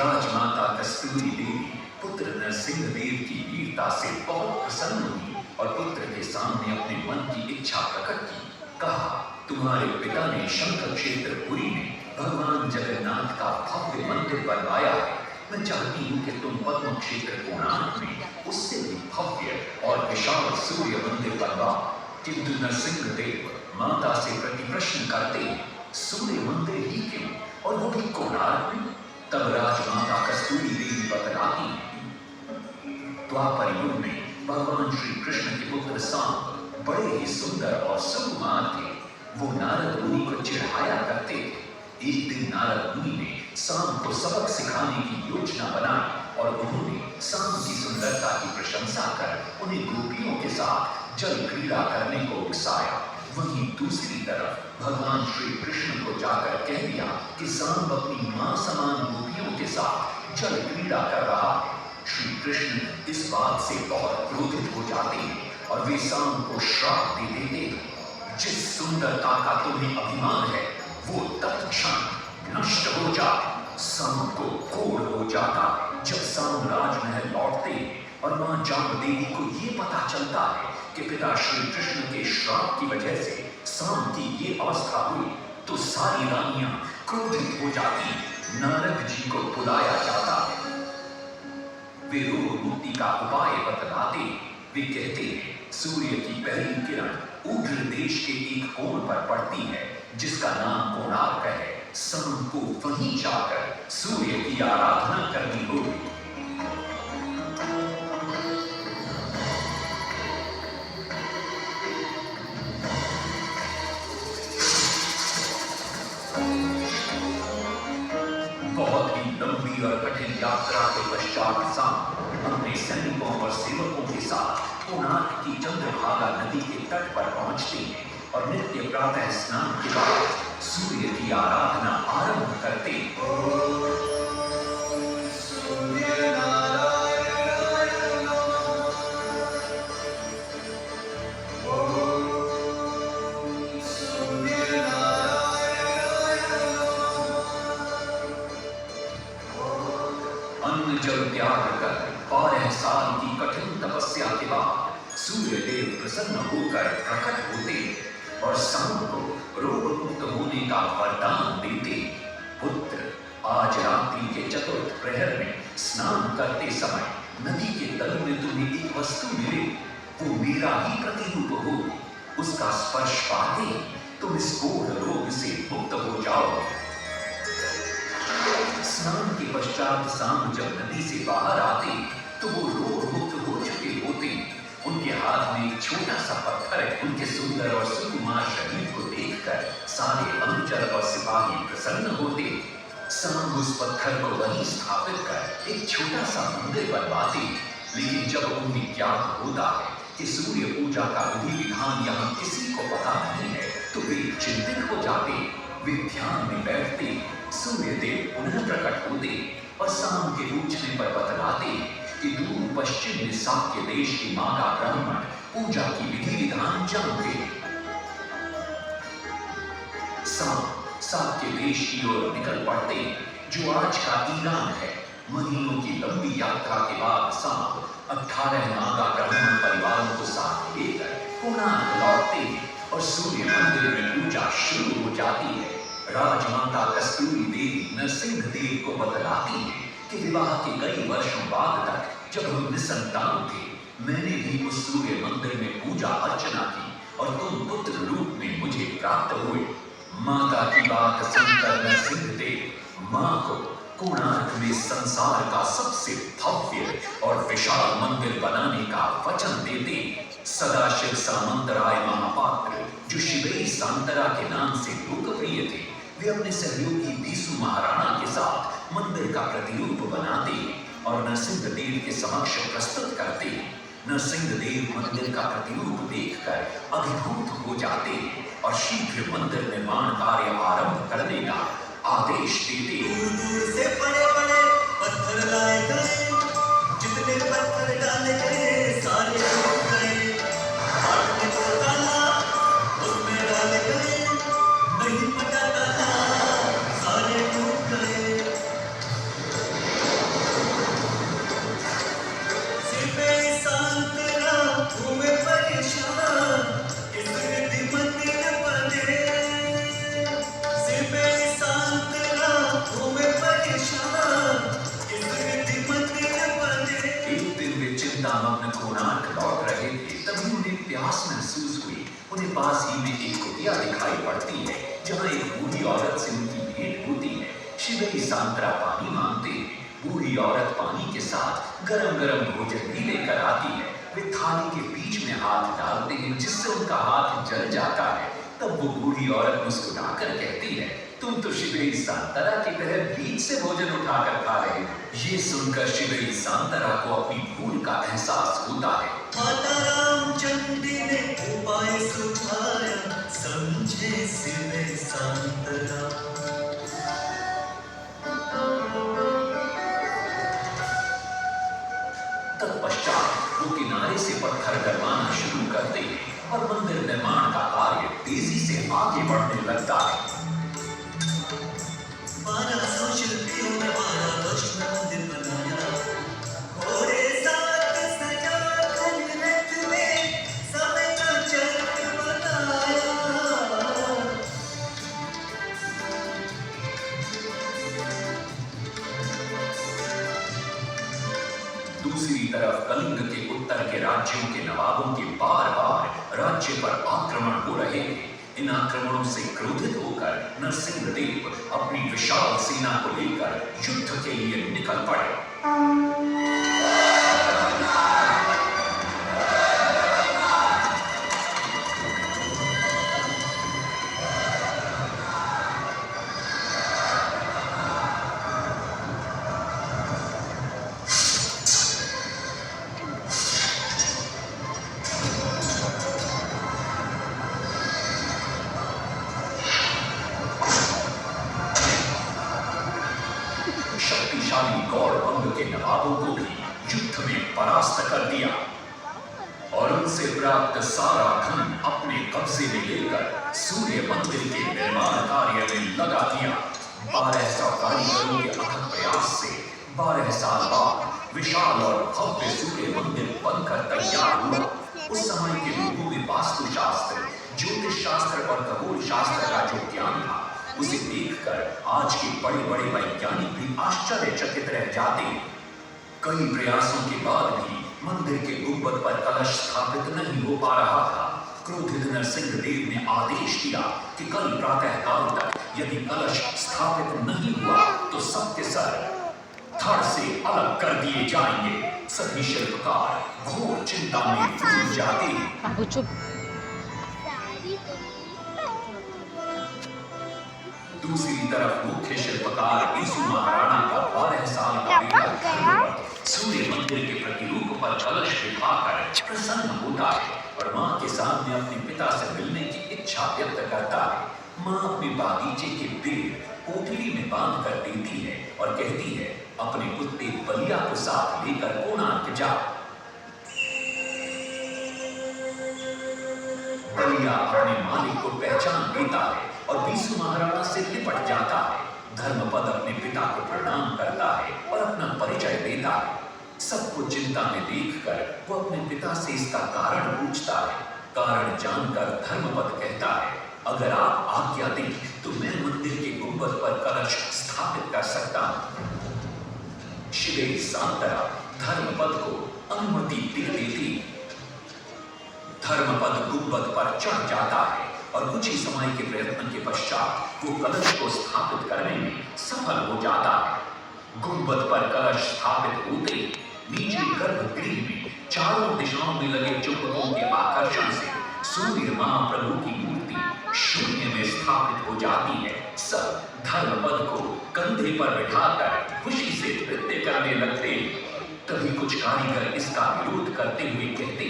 राजमाता कस्तूरी देवी पुत्र नरसिंह देव की वीरता से बहुत प्रसन्न हुई और पुत्र के सामने अपने मन की इच्छा प्रकट की। कहा, तुम्हारे पिता ने शंकर क्षेत्र पुरी में भगवान जगन्नाथ का भव्य मंदिर बनवाया है। मैं चाहती हूँ कि तुम पद्म क्षेत्र कोणार्क में उससे भी भव्य और विशाल सूर्य मंदिर बनवाओ। किंतु नरसिंह देव माता से प्रति प्रश्न करते हैं, सूर्य मंदिर ही क्यों, और वो भी कोणार्क में? तब राजमाता कस्तूरी देवी बतलाती हैं, द्वापर युग में भगवान श्री कृष्ण के पुत्र सांब बड़े ही सुंदर और सुकुमार थे। वो नारद मुनि को चिढ़ाया करते थे। एक दिन नारद मुनि ने सांब को सबक सिखाने की योजना बनाई और उन्होंने सांब की सुंदरता की प्रशंसा कर उन्हें गोपियों के साथ जल क्रीड़ा करने को उकसाया। वहीं दूसरी तरफ भगवान श्री कृष्ण को जाकर कह दिया कि सांब अपनी मां समान गोपियों के साथ जल क्रीड़ा कर रहा है। श्री कृष्ण इस बात से बहुत क्रोधित हो जाते हैं और वे सांब को श्राप दे देते हैं, जिस सुंदरता का तुम्हें अभिमान है वो तत्क्षण नष्ट हो जाए। सांब को कोढ़ हो जाता है। जब सांब राजमहल लौटते हैं और मां जामदेवी को ये पता चलता है कि पिता श्री कृष्ण के श्राप की वजह से सांब की ये अवस्था हुई, तो सारी रानियां क्रोधित हो जाती। नारद जी को बुलाया जाता है। वे रोग मुक्ति का उपाय बतलाते। वे कहते हैं, सूर्य की पहली किरण उग्र देश के एक कोण पर पड़ती है जिसका नाम कोणार्क है। सांब को वहीं जाकर सूर्य की आराधना करनी होगी। बहुत ही लंबी और कठिन यात्रा के पश्चात सांब अपने सैनिकों और सेवकों के साथ कोणार्क की चंद्रभागा नदी के तट पर पहुंचते हैं और नित्य प्रातः स्नान के बाद सूर्य की आराधना आरंभ करते हैं। अन्न जल त्याग कर 12 साल की कठिन तपस्या के बाद सूर्य देव प्रसन्न होकर प्रकट होते और सांब को रोग मुक्त होने का वरदान देते। पुत्र, आज रात्रि के चतुर्थ प्रहर में स्नान करते समय नदी के तल में तुम्हें एक वस्तु मिले, वो मेरा ही प्रतिरूप हो। उसका स्पर्श पाते तुम इस कोढ़ रोग से मुक्त हो जाओगे। स्नान के पश्चात सांब जब नदी से बाहर आते तो वो रोग मुक्त हो चुके होते। उनके हाथ में एक छोटा सा पत्थर है। उनके सुंदर और सुकुमार शरीर को देखकर सारे अनुचर और सिपाही प्रसन्न होते। सांब उस पत्थर को वहीं स्थापित कर एक छोटा सा मंदिर बनवाते। लेकिन जब उन्हें ज्ञात होता है कि सूर्य पूजा का विधि विधान यहाँ किसी को पता नहीं है तो वे चिंतित हो जाते। वे ध्यान में बैठते। सूर्य देव पुनः प्रकट होते और सांब के पूछने पर बतलाते कि दूर पश्चिम में साक्य देश की माता ब्राह्मण पूजा की विधि विधान जानते हैं। सांब साक्य देश की ओर निकल पड़ते, जो आज का ईरान है। महीनों की लंबी यात्रा के बाद सांब 18 नागा ब्राह्मण परिवारों को साथ लेकर कोणार्क लौटते और सूर्य मंदिर में पूजा शुरू हो जाती है। राजमाता कस्तूरी देवी नरसिंह देव को बतलाती है कि विवाह के कई वर्षों बाद तक जब हम निसंतान थे, मैंने भी उस सूर्य मंदिर में पूजा अर्चना की और तुम पुत्र रूप में मुझे प्राप्त हुए। माता की बात सुनकर नरसिंह देव मां को कोणार्क में संसार का सबसे भव्य और विशाल मंदिर बनाने का वचन देते। सदाशिव सामंतराय महापात्र, जो शिवेरी सांतरा के नाम से लोकप्रिय थे, वे अपने सहयोगी बीसू महाराणा के साथ मंदिर का प्रतिरूप बनाते और नरसिंह देव के समक्ष प्रस्तुत करते। नरसिंह देव मंदिर का प्रतिरूप देखकर अभिभूत हो जाते और शीघ्र मंदिर निर्माण कार्य आरंभ करने का आदेश देते। दूर से बड़े-बड़े पत्थर लाए गए, जितने पत्थर डाले गए सारे टूट गए। हाथ में तो डाला, उसमें डाले गए, नहीं पता डाला, सारे टूट गए। सांतरा पानी मांगते हैं। बूढ़ी औरत पानी के साथ गरम गरम भोजन भी लेकर आती है। वे थाली के बीच में हाथ डालते हैं जिससे उनका हाथ जल जाता है। तब वो बूढ़ी औरत मुस्कुराकर कहती है, तुम तो शिवेरी सांतरा की तरह बीच से भोजन उठाकर खा रहे हो। ये सुनकर शिवेरी सांतरा को अपनी भूल का एहसास होता है। माता रामचंडी ने उपाय सुझाया, समझे शिवेरी सांतरा। तत्पश्चात वो किनारे से पत्थर डलवाना शुरू करते हैं और मंदिर निर्माण का कार्य तेजी से आगे बढ़ने लगता है। 1200 शिल्पियों ने 12 वर्ष में मंदिर बनाया। घोड़े साथ सजा कर रथ में समय का चक्र बनाया। दूसरी तरफ कलिंग के उत्तर के राज्यों के नवाबों के बार बार राज्य पर आक्रमण हो रहे थे। इन आक्रमणों से क्रोधित होकर नरसिंह देव अपनी विशाल सेना को लेकर युद्ध के लिए निकल पड़े। शक्तिशाली गौड़बंग के नवाबों को भी युद्ध में परास्त कर दिया और उनसे प्राप्त सारा धन अपने कब्जे में लेकर सूर्य मंदिर के निर्माण कार्य में लगा दिया। 1200 कारीगरों के अथक प्रयास से 12 साल बाद विशाल और भव्य सूर्य मंदिर बनकर तैयार हुआ। उस समय के लोगों में वास्तुशास्त्र, ज्योतिष शास्त्र और खगोल शास्त्र का जो ज्ञान था, उसे देखकर आज के बड़े बड़े वैज्ञानिक भी आश्चर्यचकित रह जाते हैं। कई प्रयासों के बाद भी मंदिर के गुंबद पर कलश स्थापित नहीं हो पा रहा था। क्रोधित नरसिंह देव ने आदेश दिया कि कल प्रातः काल तक यदि कलश स्थापित नहीं हुआ तो सबके सर धड़ से अलग कर दिए जाएंगे। सभी शिल्पकार घोर चिंता में डूब जाते हैं। दूसरी तरफ मुख्य शिल्पकार यीशु महाराणा का 12 साल का बेटा सूर्य मंदिर के प्रतिरूप पर कलश बिठाकर प्रसन्न होता है और मां के सामने अपने पिता से मिलने की इच्छा व्यक्त करता है। मां अपने बागीचे के पेड़ कोठरी में बांध कर देती है और कहती है, अपने कुत्ते बलिया को साथ लेकर कोणार्क जा। बलिया अपने मालिक को पहचान लेता है और बीसू महाराणा से लिपट जाता है। धर्मपद अपने पिता को प्रणाम करता है और अपना परिचय देता है। सबको चिंता में देखकर वो अपने पिता से इसका कारण पूछता है। कारण जानकर धर्मपद कहता है, अगर आप आज्ञा दें तो मैं मंदिर के गुंबद पर कलश स्थापित कर सकता हूं। शिवेरी सांतरा धर्मपद को अनुमति दे देती। धर्मपद गुंबद पर चढ़ जाता है और कुछ ही समय के प्रयत्न के पश्चात वो कलश को स्थापित करने में सफल हो जाता है। गुंबद पर कलश स्थापित होते नीचे गर्भगृह में चारों दिशाओं में लगे चुंबकों के आकर्षण से सूर्य महाप्रभु की मूर्ति शून्य में स्थापित हो जाती है। सब धर्मपद को कंधे पर बिठाकर खुशी से नृत्य करने लगते। तभी कुछ कारीगर इसका विरोध करते हुए कहते,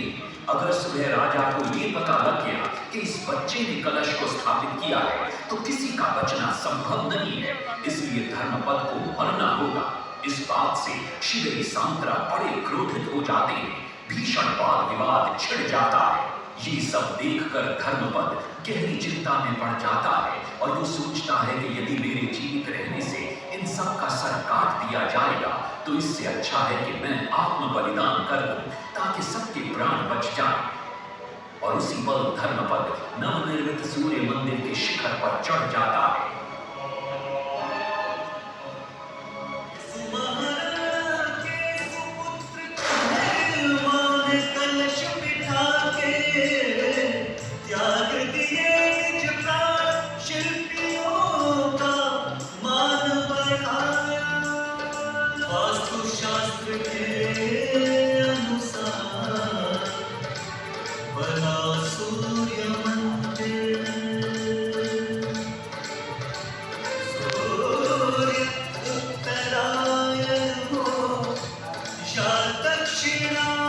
अगर सुबह राजा को ये पता लग गया कि इस बच्चे ने कलश को स्थापित किया है तो किसी का बचना संभव नहीं है, इसलिए धर्मपद को मरना होगा। इस बात से शिवेरी सांतरा बड़े क्रोधित हो जाते हैं। भीषण वाद विवाद छिड़ जाता है। ये सब देखकर धर्मपद गहरी चिंता में पड़ जाता है और वो सोचता है कि यदि मेरे जीवित रहने से इन सब का सर काट दिया जाएगा तो इससे अच्छा है कि मैं आत्म बलिदान कर दूं ताकि सबके प्राण बच जाएं। और उसी पल धर्मपद नवनिर्मित सूर्य मंदिर के शिखर पर चढ़ जाता है। शिल्पियों का मान बढ़ा वास्तुशास्त्र के अनुसार बना सूर्य मंदिर। सूर्य उत्तरायण हो या दक्षिणायन,